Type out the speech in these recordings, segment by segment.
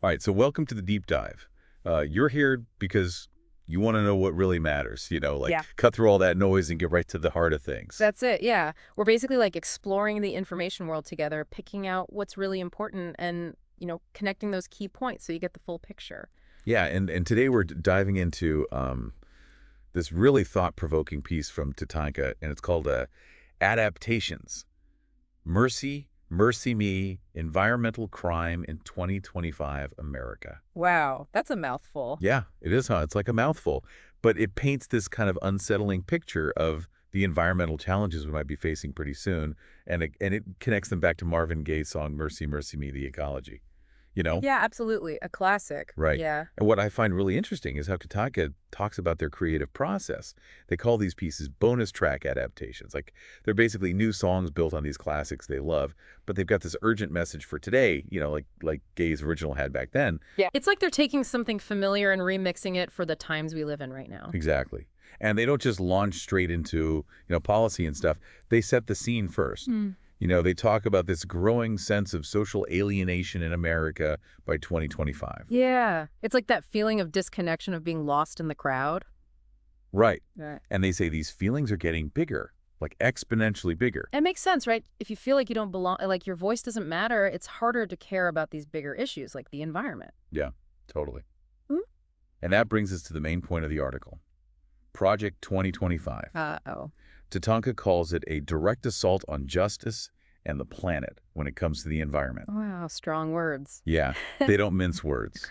All right, so welcome to the deep dive. You're here because you want to know what really matters, like Yeah. cut through all that noise and get right to the heart of things. That's it, yeah. We're basically like exploring the information world together, picking out what's really important and, connecting those key points so you get the full picture. Yeah, and today we're diving into this really thought-provoking piece from TATANKA, and it's called Adaptations. Mercy, Mercy Me, Environmental Crime in 2025 America. Wow, that's a mouthful. Yeah, it is, huh? It's like a mouthful. But it paints this kind of unsettling picture of the environmental challenges we might be facing pretty soon. And it connects them back to Marvin Gaye's song, Mercy, Mercy Me, the Ecology. Yeah, absolutely. A classic. Right. Yeah. And what I find really interesting is how Kataka talks about their creative process. They call these pieces bonus track adaptations. Like, they're basically new songs built on these classics they love, but they've got this urgent message for today, like Gaye's original had back then. Yeah. It's like they're taking something familiar and remixing it for the times we live in right now. Exactly. And they don't just launch straight into, policy and stuff. They set the scene first. They talk about this growing sense of social alienation in America by 2025. Yeah. It's like that feeling of disconnection of being lost in the crowd. Right. Right. And they say these feelings are getting bigger, like exponentially bigger. It makes sense, right? If you feel like you don't belong, like your voice doesn't matter, it's harder to care about these bigger issues like the environment. Yeah, totally. Hmm? And that brings us to the main point of the article. Project 2025. Uh-oh. TATANKA calls it a direct assault on justice and the planet when it comes to the environment. Wow, strong words. Yeah, they don't mince words.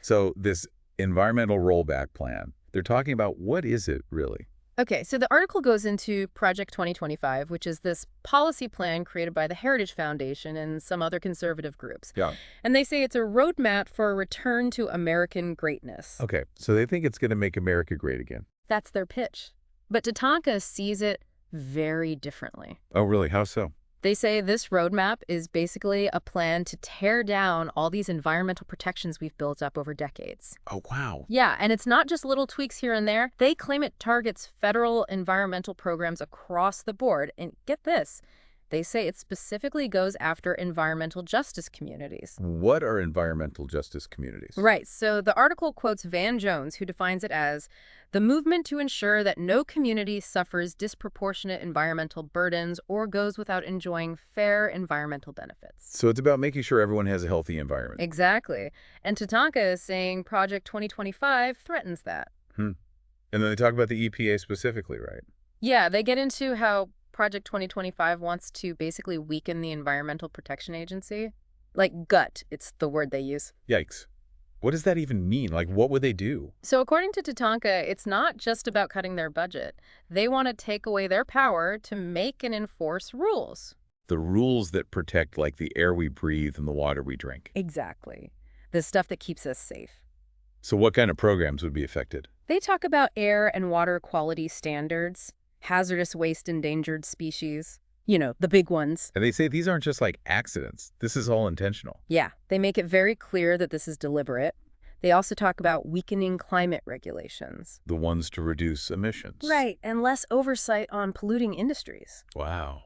So this environmental rollback plan, they're talking about what is it really? Okay, so the article goes into Project 2025, which is this policy plan created by the Heritage Foundation and some other conservative groups. Yeah. And they say it's a roadmap for a return to American greatness. Okay, so they think it's going to make America great again. That's their pitch. But TATANKA sees it very differently. Oh, really? How so? They say this roadmap is basically a plan to tear down all these environmental protections we've built up over decades. Oh, wow. Yeah, and it's not just little tweaks here and there. They claim it targets federal environmental programs across the board. And get this, they say it specifically goes after environmental justice communities. What are environmental justice communities? Right, so the article quotes Van Jones, who defines it as the movement to ensure that no community suffers disproportionate environmental burdens or goes without enjoying fair environmental benefits. So it's about making sure everyone has a healthy environment. Exactly. And TATANKA is saying Project 2025 threatens that. And then they talk about the EPA specifically, right? Yeah, they get into how Project 2025 wants to basically weaken the Environmental Protection Agency. Like gut, it's the word they use. Yikes. What does that even mean? Like, what would they do? So according to TATANKA, it's not just about cutting their budget. They want to take away their power to make and enforce rules. The rules that protect, like, the air we breathe and the water we drink. Exactly. The stuff that keeps us safe. So what kind of programs would be affected? They talk about air and water quality standards, hazardous waste endangered species, the big ones. And they say these aren't just like accidents. This is all intentional. Yeah, they make it very clear that this is deliberate. They also talk about weakening climate regulations. The ones to reduce emissions. Right, and less oversight on polluting industries. Wow.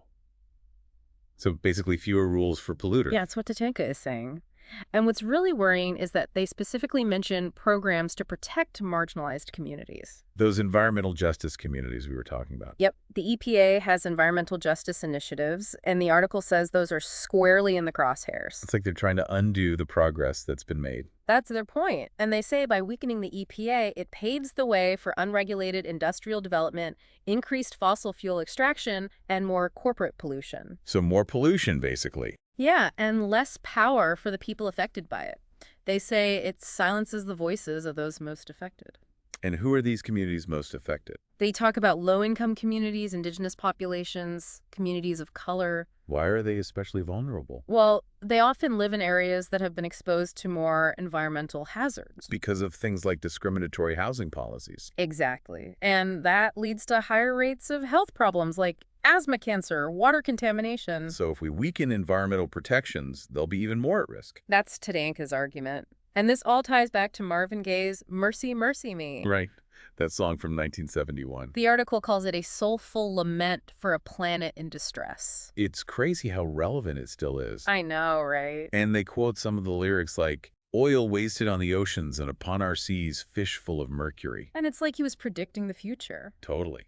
So basically fewer rules for polluters. Yeah, that's what TATANKA is saying. And what's really worrying is that they specifically mention programs to protect marginalized communities. Those environmental justice communities we were talking about. Yep, the EPA has environmental justice initiatives, and the article says those are squarely in the crosshairs. It's like they're trying to undo the progress that's been made. That's their point. And they say by weakening the EPA, it paves the way for unregulated industrial development, increased fossil fuel extraction, and more corporate pollution. So more pollution, basically. Yeah, and less power for the people affected by it. They say it silences the voices of those most affected. And who are these communities most affected? They talk about low-income communities, indigenous populations, communities of color. Why are they especially vulnerable? Well, they often live in areas that have been exposed to more environmental hazards. Because of things like discriminatory housing policies. Exactly. And that leads to higher rates of health problems like asthma, cancer, water contamination. So if we weaken environmental protections, they'll be even more at risk. That's TATANKA's argument. And this all ties back to Marvin Gaye's Mercy, Mercy Me. Right. That song from 1971. The article calls it a soulful lament for a planet in distress. It's crazy how relevant it still is. I know, right? And they quote some of the lyrics like, Oil wasted on the oceans and upon our seas, fish full of mercury. And it's like he was predicting the future. Totally.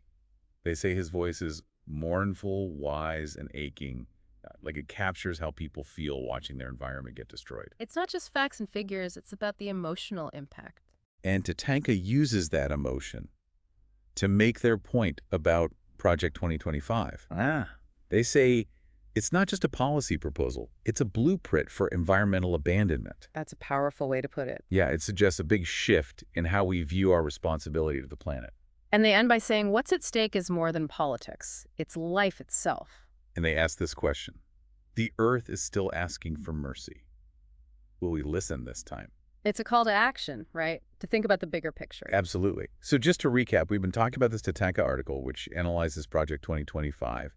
They say his voice is mournful, wise, and aching. Like it captures how people feel watching their environment get destroyed. It's not just facts and figures, it's about the emotional impact. And TATANKA uses that emotion to make their point about Project 2025. They say it's not just a policy proposal, it's a blueprint for environmental abandonment. That's a powerful way to put it. Yeah, it suggests a big shift in how we view our responsibility to the planet. And they end by saying what's at stake is more than politics. It's life itself. And they ask this question. The Earth is still asking for mercy. Will we listen this time? It's a call to action, right? To think about the bigger picture. Absolutely. So just to recap, we've been talking about this TATANKA article, which analyzes Project 2025,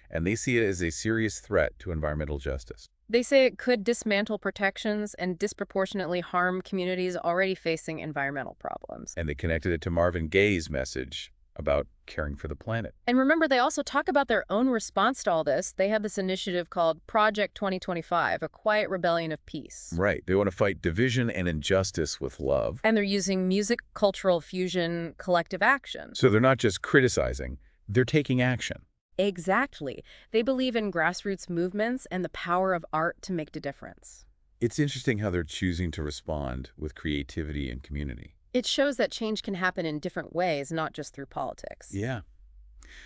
and they see it as a serious threat to environmental justice. They say it could dismantle protections and disproportionately harm communities already facing environmental problems. And they connected it to Marvin Gaye's message about caring for the planet. And remember, they also talk about their own response to all this. They have this initiative called Project 2025, a quiet rebellion of peace. Right. They want to fight division and injustice with love. And they're using music, cultural fusion, collective action. So they're not just criticizing, they're taking action. Exactly. They believe in grassroots movements and the power of art to make a difference. It's interesting how they're choosing to respond with creativity and community. It shows that change can happen in different ways, not just through politics. Yeah.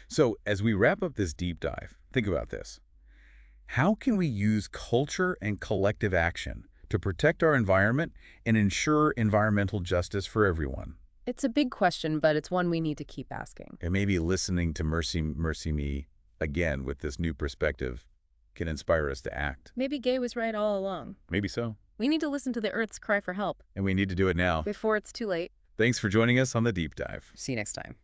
So as we wrap up this deep dive, think about this. How can we use culture and collective action to protect our environment and ensure environmental justice for everyone? It's a big question, but it's one we need to keep asking. And maybe listening to Mercy Me again with this new perspective can inspire us to act. Maybe Gaye was right all along. Maybe so. We need to listen to the Earth's cry for help. And we need to do it now. Before it's too late. Thanks for joining us on The Deep Dive. See you next time.